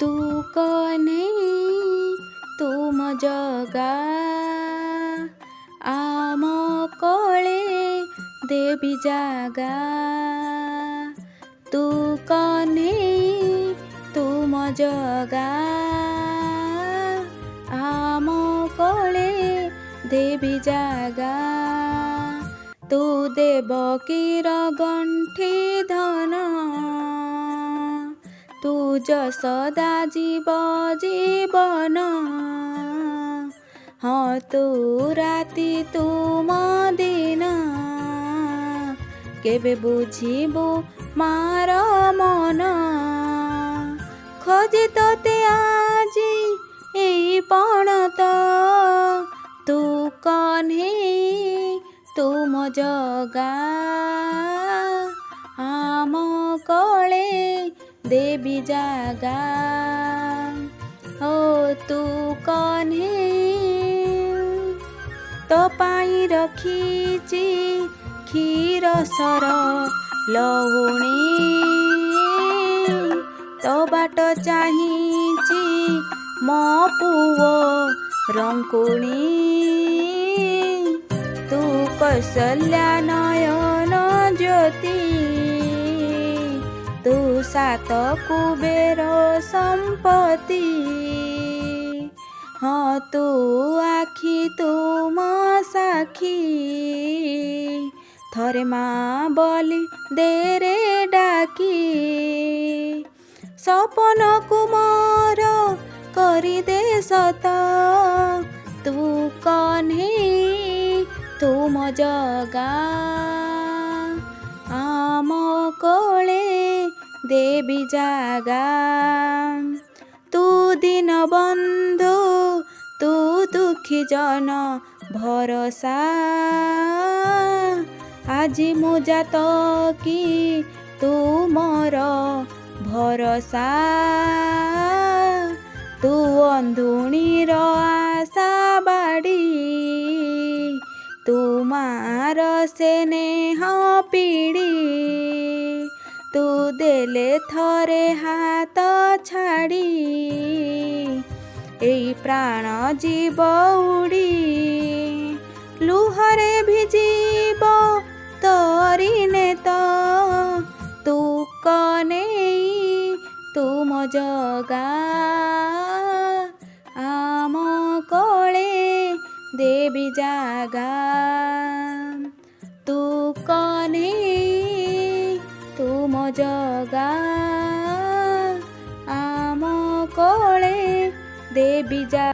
तू कने तुम जगा आम कोळे देवी जागा। तू कने तुम जगा आम कोळे देवी जागा। तू देवकीर गंठी धन तू यशोदा जीव जीवन। हाँ तू राति तुम दिन केबे बुझिबु मार मन। खोजे तोते आजी एई पणत तू कन्हे तुम जगा आम कोळे देवी जागा। हो तू कन्हे तो पाई रखीची क्षीर सर लहुणी। तो बाट चाहिची मो पुओ रंकुणी। तू कौशल्या नयन ज्योति तू सात कुबेर संपत्ति। हाँ तू आखि तुम साखी थरे माँ बोली देरे डाकी। सपन कुमार करी दे सत तू कन्हे तुम जगा आम कोळे देवी जागा। तू दीन बंधु तू दुखी जन भरोसा। आजी मु जातकी तू मोर भरोसा। तू अंधुणीर आशा बाड़ी तू मार स्नेह पीड़ी। तू देले थरे हाथ छाड़ी एई प्राण जीव उड़ी। लुहरे भिजीब तोरी नेत तू कने तुम जगा आम कोळे देवी जागा। तू कने तुम जगा आम कोळे देवी जागा।